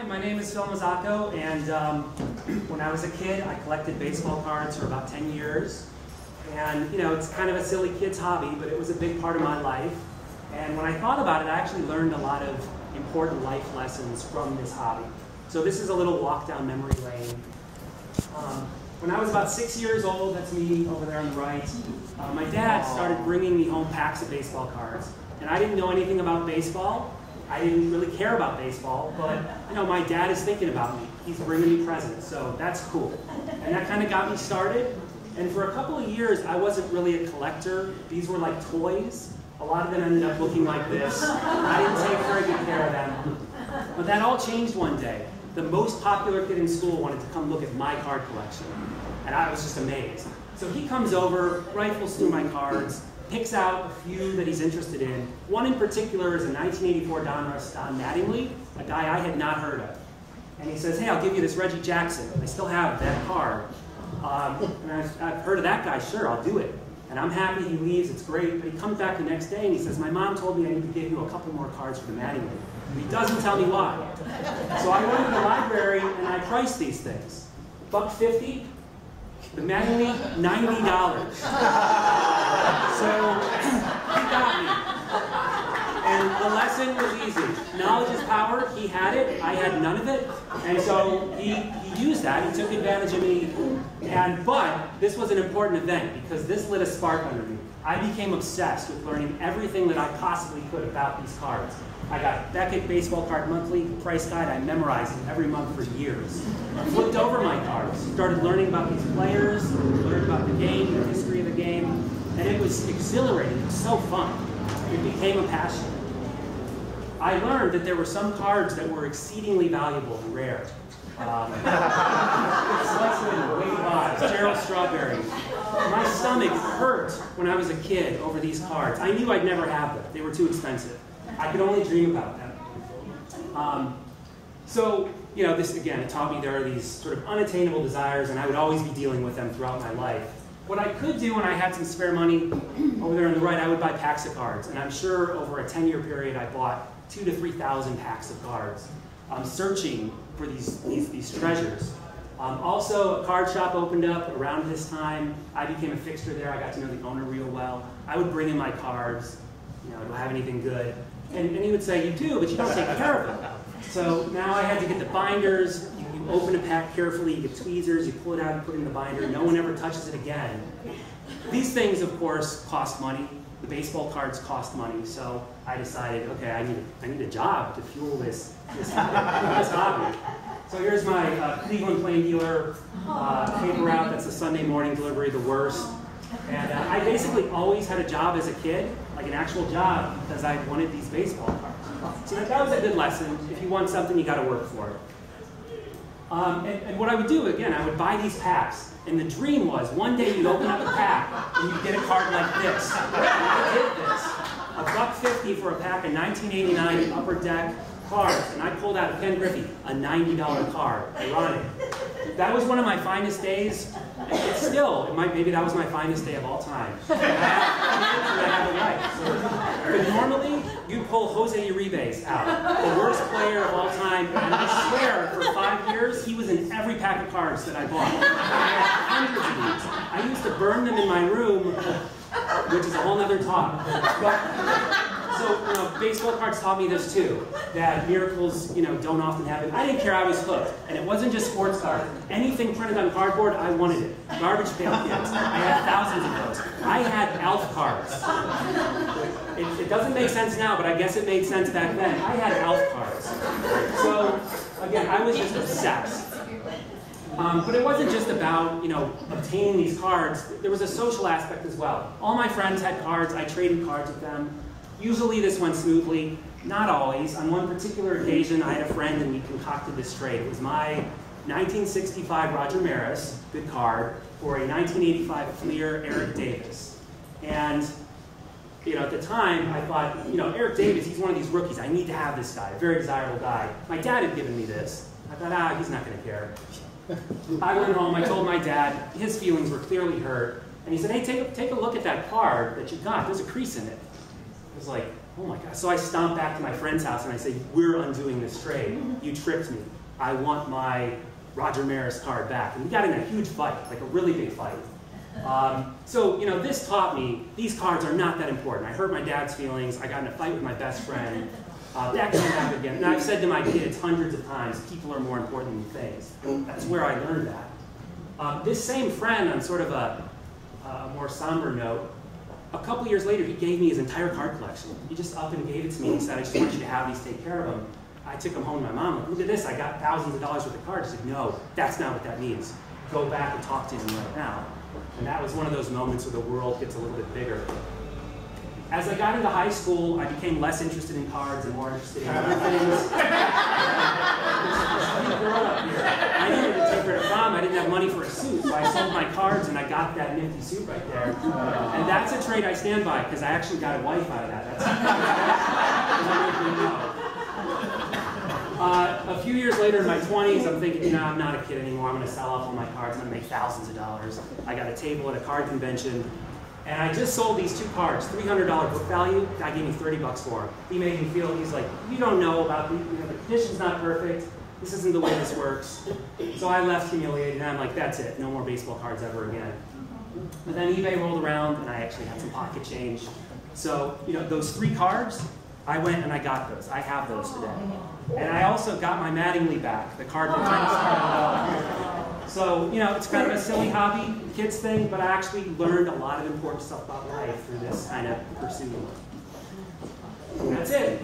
my name is Phil Mazzocco, and when I was a kid, I collected baseball cards for about 10 years. And you know, it's kind of a silly kid's hobby, but it was a big part of my life. And when I thought about it, I actually learned a lot of important life lessons from this hobby. So this is a little walk down memory lane. When I was about 6 years old, that's me over there on the right, my dad started bringing me home packs of baseball cards. And I didn't know anything about baseball. I didn't really care about baseball, but you know, my dad is thinking about me. He's bringing me presents, so that's cool. And that kind of got me started. And for a couple of years, I wasn't really a collector. These were like toys. A lot of them ended up looking like this. I didn't take very good care of them. But that all changed one day. The most popular kid in school wanted to come look at my card collection. And I was just amazed. So he comes over, rifles through my cards, picks out a few that he's interested in. One in particular is a 1984 Don Mattingly, a guy I had not heard of. And he says, hey, I'll give you this Reggie Jackson. I still have that card. And I've heard of that guy, sure, I'll do it. And I'm happy he leaves, it's great. But he comes back the next day and he says, my mom told me I need to give you a couple more cards for the Mattingly. And he doesn't tell me why. So I went to the library and I priced these things. $1.50. The Mattingly, $90. So he got me. And the lesson was easy. Knowledge is power. He had it. I had none of it. And so he used that. He took advantage of me. But this was an important event because this lit a spark under me. I became obsessed with learning everything that I possibly could about these cards. I got Beckett Baseball Card Monthly price guide. I memorized it every month for years. I flipped over my cards, started learning about these players, learned about the game, the history of the game, and it was exhilarating. It was so fun. It became a passion. I learned that there were some cards that were exceedingly valuable and rare. Gerald Strawberry. My stomach hurt when I was a kid over these cards. I knew I'd never have them. They were too expensive. I could only dream about them. So, you know, this again, it taught me there are these sort of unattainable desires, and I would always be dealing with them throughout my life. What I could do when I had some spare money, over there on the right, I would buy packs of cards. And I'm sure over a 10-year period, I bought 2,000 to 3,000 packs of cards. Searching for these treasures. Also, a card shop opened up around this time. I became a fixture there. I got to know the owner real well. I would bring in my cards. You know, do I have anything good? And he would say, you do, but you don't take care of them. So now I had to get the binders. You open a pack carefully, you get tweezers, you pull it out and put it in the binder. No one ever touches it again. These things, of course, cost money. The baseball cards cost money, so I decided, okay, I need a job to fuel this hobby. So here's my Cleveland Plain Dealer paper route. That's a Sunday morning delivery, the worst. And I basically always had a job as a kid, like an actual job, because I wanted these baseball cards. So that was a good lesson. If you want something, you got to work for it. And what I would do, again, I would buy these packs. And the dream was, one day you'd open up a pack and you'd get a card like this. I did this. $1.50 for a pack of 1989 Upper Deck cards. And I pulled out Ken Griffey, a $90 card. Ironic. That was one of my finest days. It's still, maybe that was my finest day of all time. I have it right. But normally, you'd pull Jose Uribe's out, the worst player of all time. And I swear, for 5 years, he was in every pack of cards that I bought. I had hundreds of these. I used to burn them in my room, which is a whole other talk. So, you know, baseball cards taught me this too, that miracles, you know, don't often happen. I didn't care, I was hooked. And it wasn't just sports cards. Anything printed on cardboard, I wanted it. Garbage Pail Kids, I had thousands of those. I had ALF cards. It doesn't make sense now, but I guess it made sense back then. I had ALF cards. So, again, I was just obsessed. But it wasn't just about, you know, obtaining these cards. There was a social aspect as well. All my friends had cards. I traded cards with them. Usually this went smoothly, not always. On one particular occasion, I had a friend and we concocted this trade. It was my 1965 Roger Maris, good card, for a 1985 Fleer Eric Davis. And, you know, at the time, I thought, you know, Eric Davis, he's one of these rookies. I need to have this guy, a very desirable guy. My dad had given me this. I thought, he's not going to care. I went home, I told my dad, his feelings were clearly hurt. And he said, hey, take a look at that card that you got. There's a crease in it. I was like, Oh my God. So I stomped back to my friend's house and I said, we're undoing this trade. You tricked me. I want my Roger Maris card back. And we got in a huge fight, like a really big fight. So, you know, this taught me these cards are not that important. I hurt my dad's feelings. I got in a fight with my best friend. That came back again. And I've said to my kids hundreds of times, people are more important than things. That's where I learned that. This same friend, on sort of a more somber note, a couple years later, he gave me his entire card collection. He just up and gave it to me. He said, I just want you to have these, take care of them. I took them home to my mom. Like, look at this, I got thousands of dollars worth of cards. She said, no, that's not what that means. Go back and talk to him right now. And that was one of those moments where the world gets a little bit bigger. As I got into high school, I became less interested in cards and more interested in other things. Girl up here. I needed to take her to prom. I didn't have money for a suit, so I sold my cards and I got that nifty suit right there. And that's a trait I stand by, because I actually got a wife out of that. A few years later in my 20s, I'm thinking, you know, I'm not a kid anymore. I'm going to sell off all my cards. I'm going to make thousands of dollars. I got a table at a card convention. And I just sold these 2 cards, $300 book value. Guy gave me 30 bucks for them. He made me feel, he's like, you don't know about, the condition's not perfect. This isn't the way this works. So I left humiliated, and I'm like, that's it. No more baseball cards ever again. But then eBay rolled around, and I actually had some pocket change. So, you know, those 3 cards, I went and I got those. I have those today. And I also got my Mattingly back, the card that kind of started. So, you know, it's kind of a silly hobby, kids thing, but I actually learned a lot of important stuff about life through this kind of pursuit. And that's it.